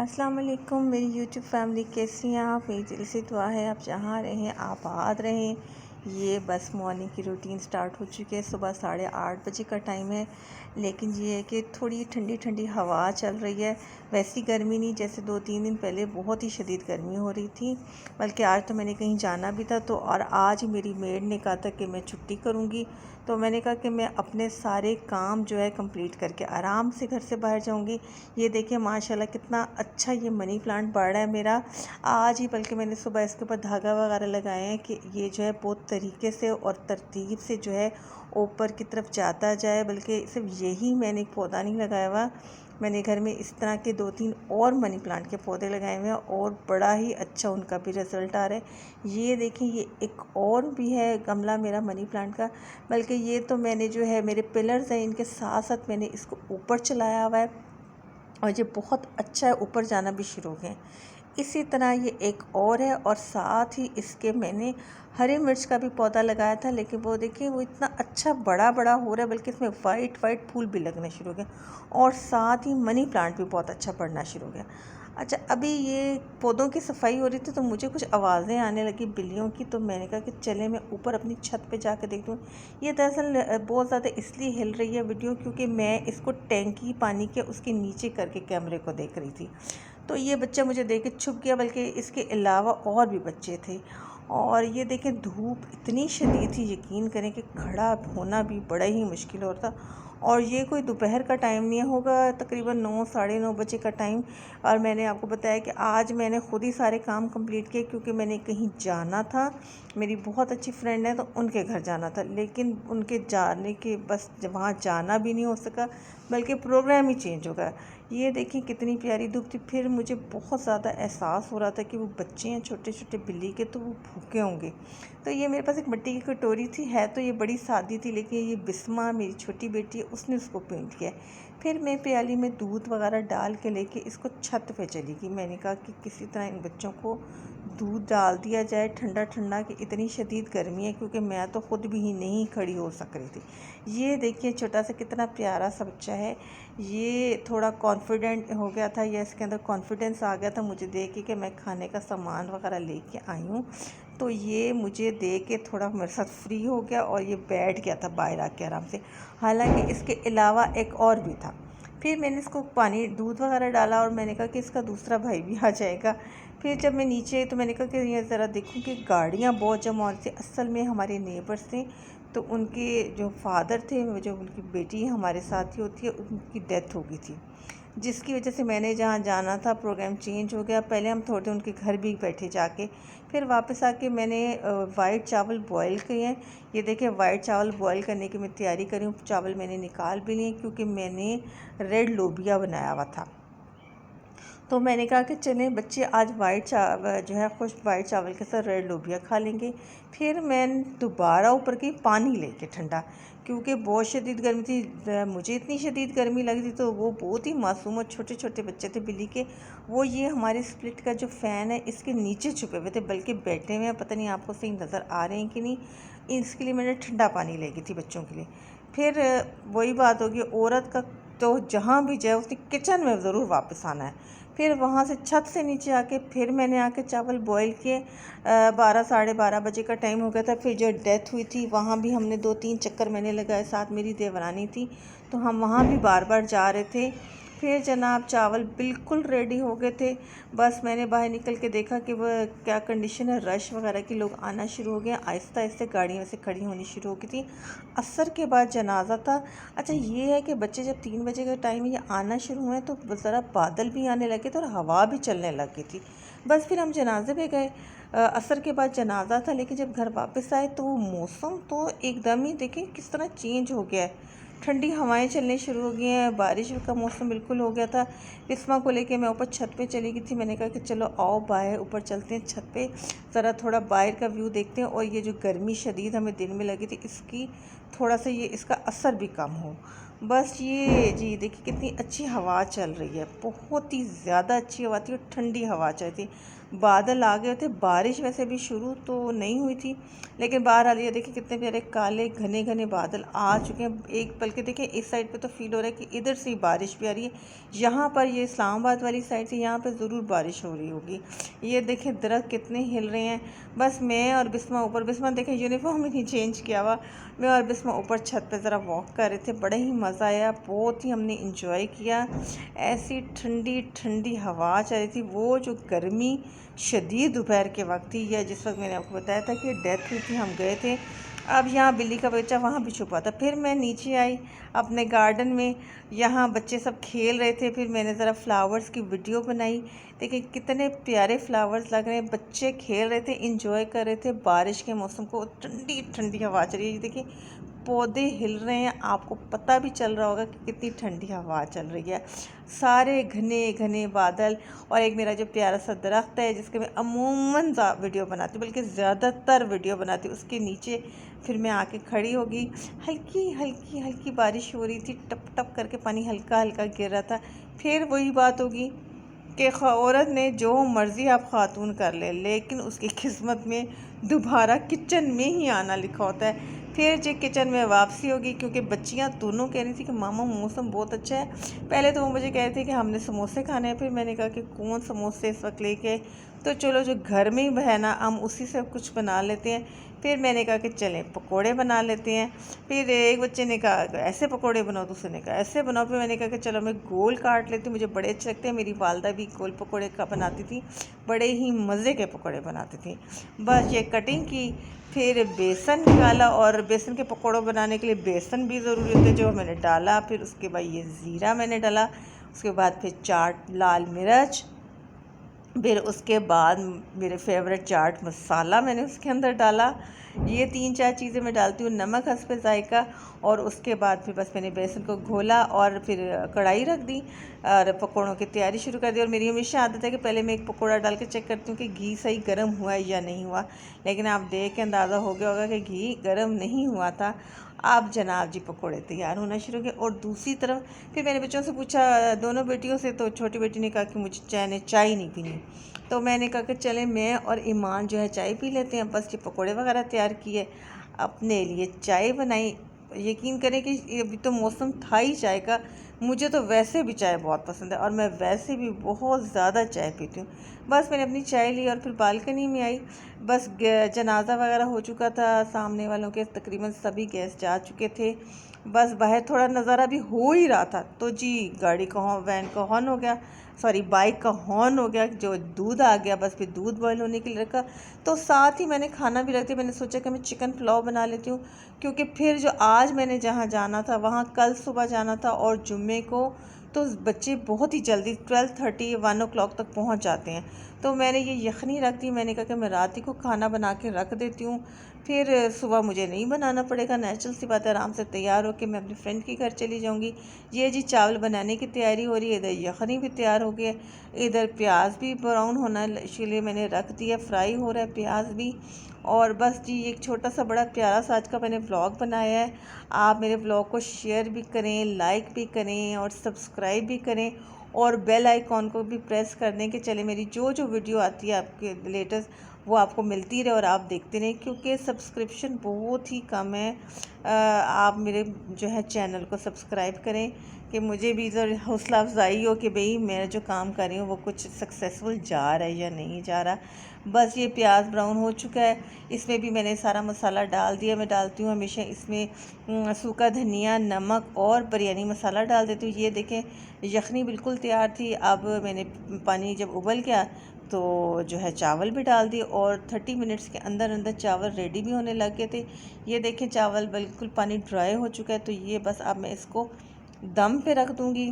अस्सलाम वालेकुम मेरी यूट्यूब फैमिली, कैसी हैं आप। मेरी दिल से दुआ है आप जहाँ रहें आबाद रहें। ये बस मॉर्निंग की रूटीन स्टार्ट हो चुकी है। सुबह 8:30 बजे का टाइम है, लेकिन ये है कि थोड़ी ठंडी ठंडी हवा चल रही है। वैसी गर्मी नहीं, जैसे 2-3 दिन पहले बहुत ही शदीद गर्मी हो रही थी। बल्कि आज तो मैंने कहीं जाना भी था, तो और आज मेरी मेड ने कहा था कि मैं छुट्टी करूँगी। तो मैंने कहा कि मैं अपने सारे काम जो है कंप्लीट करके आराम से घर से बाहर जाऊंगी। ये देखिए माशाल्लाह कितना अच्छा ये मनी प्लांट बढ़ रहा है मेरा आज ही। बल्कि मैंने सुबह इसके ऊपर धागा वगैरह लगाए हैं कि ये जो है बहुत तरीके से और तरतीब से जो है ऊपर की तरफ जाता जाए। बल्कि सिर्फ यही मैंने एक पौधा नहीं लगाया हुआ, मैंने घर में इस तरह के 2-3 और मनी प्लांट के पौधे लगाए हुए हैं और बड़ा ही अच्छा उनका भी रिज़ल्ट आ रहा है। ये देखिए ये एक और भी है गमला मेरा मनी प्लांट का। बल्कि ये तो मैंने जो है मेरे पिलर्स हैं, इनके साथ साथ मैंने इसको ऊपर चलाया हुआ है और ये बहुत अच्छा है, ऊपर जाना भी शुरू हो गए। इसी तरह ये एक और है और साथ ही इसके मैंने हरी मिर्च का भी पौधा लगाया था, लेकिन वो देखिए वो इतना अच्छा बड़ा बड़ा हो रहा है, बल्कि इसमें वाइट वाइट फूल भी लगने शुरू हो गए और साथ ही मनी प्लांट भी बहुत अच्छा बढ़ना शुरू हो गया। अच्छा, अभी ये पौधों की सफाई हो रही थी तो मुझे कुछ आवाज़ें आने लगी बिल्लियों की, तो मैंने कहा कि चले मैं ऊपर अपनी छत पे जाकर देखती हूँ। ये दरअसल बहुत ज़्यादा इसलिए हिल रही है वीडियो क्योंकि मैं इसको टैंकी पानी के उसके नीचे करके कैमरे को देख रही थी। तो ये बच्चा मुझे देख के छुप गया, बल्कि इसके अलावा और भी बच्चे थे। और ये देखें धूप इतनी शदीद थी, यकीन करें कि खड़ा होना भी बड़ा ही मुश्किल होता। और ये कोई दोपहर का टाइम नहीं होगा, तकरीबन 9 साढ़े 9 बजे का टाइम। और मैंने आपको बताया कि आज मैंने ख़ुद ही सारे काम कंप्लीट किए क्योंकि मैंने कहीं जाना था। मेरी बहुत अच्छी फ्रेंड है तो उनके घर जाना था, लेकिन उनके जाने के बस वहाँ जाना भी नहीं हो सका, बल्कि प्रोग्राम ही चेंज हो गया। ये देखिए कितनी प्यारी धूप थी। फिर मुझे बहुत ज़्यादा एहसास हो रहा था कि वो बच्चे हैं छोटे छोटे बिल्ली के, तो वो भूखे होंगे। तो ये मेरे पास एक मिट्टी की कटोरी थी, है तो ये बड़ी सादी थी, लेकिन ये बिस्मा मेरी छोटी बेटी है, उसने उसको पेंट किया। फिर मैं प्याली में दूध वगैरह डाल के लेके इसको छत पे चली गई। मैंने कहा कि किसी तरह इन बच्चों को दूध डाल दिया जाए ठंडा ठंडा, कि इतनी शदीद गर्मी है, क्योंकि मैं तो ख़ुद भी ही नहीं खड़ी हो सक रही थी। ये देखिए छोटा सा कितना प्यारा सा बच्चा है। ये थोड़ा कॉन्फिडेंट हो गया था, या इसके अंदर कॉन्फिडेंस आ गया था मुझे देख के कि मैं खाने का सामान वगैरह लेके आई हूँ। तो ये मुझे देख के थोड़ा मेरे साथ फ्री हो गया और ये बैठ गया था बाहर आके आराम से। हालांकि इसके अलावा एक और भी था। फिर मैंने इसको पानी दूध वगैरह डाला और मैंने कहा कि इसका दूसरा भाई भी आ जाएगा। फिर जब मैं नीचे तो मैंने कहा कि ये ज़रा देखूँ कि गाड़ियाँ बहुत जमा हो रही थी। असल में हमारे नेबर्स थे, तो उनके जो फादर थे, जो उनकी बेटी हमारे साथ ही होती है, उनकी डेथ हो गई थी, जिसकी वजह से मैंने जहाँ जाना था प्रोग्राम चेंज हो गया। पहले हम थोड़े उनके घर भी बैठे जाके, फिर वापस आके मैंने वाइट चावल बॉईल किए हैं। ये देखिए वाइट चावल बॉईल करने की मैं तैयारी करी हूँ। चावल मैंने निकाल भी लिए क्योंकि मैंने रेड लोबिया बनाया हुआ था। तो मैंने कहा कि चलें बच्चे आज वाइट चावल जो है खुश वाइट चावल के साथ रेड लोबिया खा लेंगे। फिर मैं दोबारा ऊपर की पानी लेके ठंडा, क्योंकि बहुत शदीद गर्मी थी। मुझे इतनी शदीद गर्मी लगी थी, तो वो बहुत ही मासूम और छोटे छोटे बच्चे थे बिल्ली के, वो ये हमारे स्प्लिट का जो फ़ैन है इसके नीचे छुपे हुए थे, बल्कि बैठे हुए हैं। पता नहीं आपको सही नज़र आ रहे हैं कि नहीं। इसके लिए मैंने ठंडा पानी ले गई थी बच्चों के लिए। फिर वही बात होगी, औरत का तो जहाँ भी जाए उसने किचन में ज़रूर वापस आना है। फिर वहाँ से छत से नीचे आके फिर मैंने आके चावल बॉईल किए। 12 साढ़े 12 बजे का टाइम हो गया था। फिर जो डेथ हुई थी वहाँ भी हमने 2-3 चक्कर मैंने लगाए, साथ मेरी देवरानी थी, तो हम वहाँ भी बार बार जा रहे थे। फिर जनाब चावल बिल्कुल रेडी हो गए थे। बस मैंने बाहर निकल के देखा कि वह क्या कंडीशन है, रश वगैरह के लोग आना शुरू हो गए, आहिस्ता आहिस्ता गाड़ियों से खड़ी होनी शुरू हो गई थी। असर के बाद जनाजा था। अच्छा, ये है कि बच्चे जब 3 बजे का टाइम ये आना शुरू हुए तो ज़रा बादल भी आने लगे थे और हवा भी चलने लग गई थी। बस फिर हम जनाजे पे गए। असर के बाद जनाजा था, लेकिन जब घर वापस आए तो वो मौसम तो एकदम ही देखें किस तरह चेंज हो गया है। ठंडी हवाएं चलनी शुरू हो गई हैं, बारिश का मौसम बिल्कुल हो गया था। बिस्मा को लेके मैं ऊपर छत पे चली गई थी। मैंने कहा कि चलो आओ बाहर ऊपर चलते हैं छत पे, ज़रा थोड़ा बाहर का व्यू देखते हैं और ये जो गर्मी शदीद हमें दिन में लगी थी इसकी थोड़ा सा ये इसका असर भी कम हो। बस ये जी देखिए कितनी अच्छी हवा चल रही है, बहुत ही ज़्यादा अच्छी हवा थी और ठंडी हवा चल रही थी। बादल आ गए थे, बारिश वैसे भी शुरू तो नहीं हुई थी, लेकिन बहरहाल ये देखिए कितने प्यारे काले घने घने बादल आ चुके हैं। एक बल्कि देखिए इस साइड पे तो फील हो रहा है कि इधर से ही बारिश भी आ रही है। यहाँ पर ये इस्लामाबाद वाली साइड से यहाँ पे ज़रूर बारिश हो रही होगी। ये देखें दरख्त कितने हिल रहे हैं। बस मैं और बिस्मा ऊपर, बिस्मा देखें यूनिफॉर्म ही नहीं चेंज किया हुआ, मैं और बिस्मा ऊपर छत पे ज़रा वॉक कर रहे थे। बड़ा ही मज़ा आया, बहुत ही हमने इंजॉय किया। ऐसी ठंडी ठंडी हवा चल रही थी। वो जो गर्मी शदीद दोपहर के वक्त थी, या जिस वक्त मैंने आपको बताया था कि डेथ हुई थी, हम गए थे। अब यहाँ बिल्ली का बच्चा वहाँ भी छुपा था। फिर मैं नीचे आई अपने गार्डन में, यहाँ बच्चे सब खेल रहे थे। फिर मैंने ज़रा फ्लावर्स की वीडियो बनाई। देखिए कितने प्यारे फ्लावर्स लग रहे हैं, बच्चे खेल रहे थे, इंजॉय कर रहे थे बारिश के मौसम को। ठंडी ठंडी हवा चल रही है, देखिए पौधे हिल रहे हैं, आपको पता भी चल रहा होगा कि कितनी ठंडी हवा चल रही है। सारे घने घने बादल, और एक मेरा जो प्यारा सा दरख्त है जिसके मैं अमूमन वीडियो बनाती हूँ, बल्कि ज़्यादातर वीडियो बनाती हूँ, उसके नीचे फिर मैं आके खड़ी होगी। हल्की हल्की हल्की बारिश हो रही थी, टप टप करके पानी हल्का हल्का गिर रहा था। फिर वही बात होगी कि औरत ने जो मर्ज़ी आप ख़ातून कर ले, लेकिन उसकी किस्मत में दोबारा किचन में ही आना लिखा होता है। फिर जो किचन में वापसी होगी, क्योंकि बच्चियां दोनों कह रही थी कि मामा मौसम बहुत अच्छा है। पहले तो वो मुझे कह रहे थे कि हमने समोसे खाने हैं, फिर मैंने कहा कि कौन समोसे इस वक्त लेके, तो चलो जो घर में ही है ना हम उसी से कुछ बना लेते हैं। फिर मैंने कहा कि चलें पकोड़े बना लेते हैं। फिर एक बच्चे ने कहा ऐसे पकोड़े बनाओ, दूसरे ने कहा ऐसे बनाओ। फिर मैंने कहा कि चलो मैं गोल काट लेती हूँ, मुझे बड़े अच्छे लगते हैं। मेरी वालदा भी गोल पकोड़े का बनाती थी, बड़े ही मज़े के पकोड़े बनाती थी। बस ये कटिंग की, फिर बेसन निकाला, और बेसन के पकौड़ों बनाने के लिए बेसन भी ज़रूरी होता है, जो मैंने डाला। फिर उसके बाद ये ज़ीरा मैंने डाला, उसके बाद फिर चाट लाल मिर्च, फिर उसके बाद मेरे फेवरेट चाट मसाला मैंने उसके अंदर डाला। ये 3-4 चीज़ें मैं डालती हूँ, नमक हस्बे ज़ायका। और उसके बाद फिर बस मैंने बेसन को घोला और फिर कढ़ाई रख दी और पकौड़ों की तैयारी शुरू कर दी। और मेरी हमेशा आदत है कि पहले मैं एक पकौड़ा डाल के चेक करती हूँ कि घी सही गर्म हुआ है या नहीं हुआ, लेकिन आप देख के अंदाज़ा हो गया होगा कि घी गर्म नहीं हुआ था। आप जनाब जी पकोड़े तैयार होना शुरू किए। और दूसरी तरफ फिर मैंने बच्चों से पूछा, दोनों बेटियों से, तो छोटी बेटी ने कहा कि मुझे चाय नहीं पीनी, तो मैंने कहा कि चले मैं और ईमान जो है चाय पी लेते हैं। बस ये पकोड़े वगैरह तैयार किए, अपने लिए चाय बनाई। यकीन करें कि अभी तो मौसम था ही चाय का, मुझे तो वैसे भी चाय बहुत पसंद है और मैं वैसे भी बहुत ज़्यादा चाय पीती हूँ। बस मैंने अपनी चाय ली और फिर बालकनी में आई। बस जनाजा वगैरह हो चुका था, सामने वालों के तकरीबन सभी गेस्ट जा चुके थे। बस बाहर थोड़ा नज़ारा भी हो ही रहा था, तो जी गाड़ी का वैन का हॉर्न हो गया, सॉरी बाइक का हॉर्न हो गया, जो दूध आ गया। बस फिर दूध बॉयल होने के लिए रखा, तो साथ ही मैंने खाना भी रख दिया। मैंने सोचा कि मैं चिकन पुलाव बना लेती हूँ, क्योंकि फिर जो आज मैंने जहाँ जाना था वहाँ कल सुबह जाना था, और जुम्मे को तो बच्चे बहुत ही जल्दी 12:30 1 o'clock तक पहुँच जाते हैं। तो मैंने ये यखनी रख दी। मैंने कहा कि मैं रात ही को खाना बना के रख देती हूँ, फिर सुबह मुझे नहीं बनाना पड़ेगा। नेचुरल सी बात है, आराम से तैयार होकर मैं अपनी फ्रेंड के घर चली जाऊँगी। ये जी चावल बनाने की तैयारी हो रही है, इधर यखनी भी तैयार हो गया, इधर प्याज भी ब्राउन होना इसलिए मैंने रख दिया, फ्राई हो रहा है प्याज भी। और बस जी एक छोटा सा बड़ा प्यारा सा आज का मैंने व्लॉग बनाया है। आप मेरे व्लॉग को शेयर भी करें, लाइक भी करें और सब्सक्राइब भी करें, और बेल आइकॉन को भी प्रेस कर दें कि चले मेरी जो जो वीडियो आती है आपके लेटेस्ट वो आपको मिलती रहे और आप देखते रहें, क्योंकि सब्सक्रिप्शन बहुत ही कम है। आप मेरे जो है चैनल को सब्सक्राइब करें कि मुझे भी हौसला अफजाई हो कि भाई मैं जो काम कर रही हूँ वो कुछ सक्सेसफुल जा रहा है या नहीं जा रहा। बस ये प्याज ब्राउन हो चुका है, इसमें भी मैंने सारा मसाला डाल दिया। मैं डालती हूँ हमेशा इसमें सूखा धनिया, नमक और बिरयानी मसाला डाल देती हूँ। ये देखें यखनी बिल्कुल तैयार थी। अब मैंने पानी जब उबल गया तो जो है चावल भी डाल दिए, और 30 मिनट्स के अंदर अंदर चावल रेडी भी होने लग गए थे। ये देखें चावल बिल्कुल पानी ड्राई हो चुका है, तो ये बस अब मैं इसको दम पे रख दूँगी,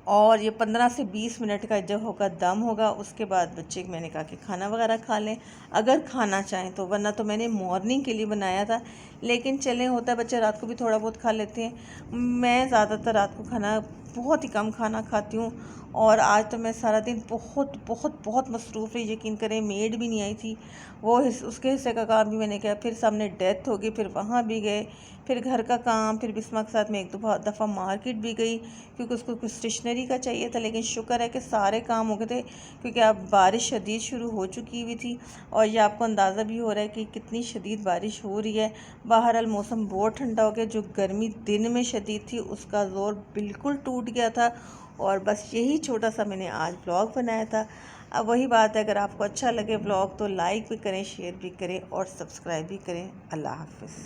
और ये 15 से 20 मिनट का जब होगा दम होगा, उसके बाद बच्चे मैंने कहा कि खाना वगैरह खा लें अगर खाना चाहें तो, वरना तो मैंने मॉर्निंग के लिए बनाया था। लेकिन चलें, होता है बच्चे रात को भी थोड़ा बहुत खा लेते हैं। मैं ज़्यादातर रात को खाना बहुत ही कम खाना खाती हूँ। और आज तो मैं सारा दिन बहुत बहुत बहुत मसरूफ़ रही, यकीन करें। मेड भी नहीं आई थी, वो उसके हिस्से का काम भी मैंने किया। फिर सामने डेथ हो गई, फिर वहाँ भी गए, फिर घर का काम, फिर बिस्मा के साथ में एक दो दफ़ा मार्केट भी गई क्योंकि उसको कुछ स्टेशनरी का चाहिए था। लेकिन शुक्र है कि सारे काम हो गए थे क्योंकि अब बारिश शदीद शुरू हो चुकी हुई थी और ये आपको अंदाज़ा भी हो रहा है कि कितनी शदीद बारिश हो रही है। बहरहाल मौसम बहुत ठंडा हो गया, जो गर्मी दिन में शदीद थी उसका ज़ोर बिल्कुल टूट गया था। और बस यही छोटा सा मैंने आज ब्लॉग बनाया था। अब वही बात है, अगर आपको अच्छा लगे ब्लॉग तो लाइक भी करें, शेयर भी करें और सब्सक्राइब भी करें। अल्लाह हाफ़िज़।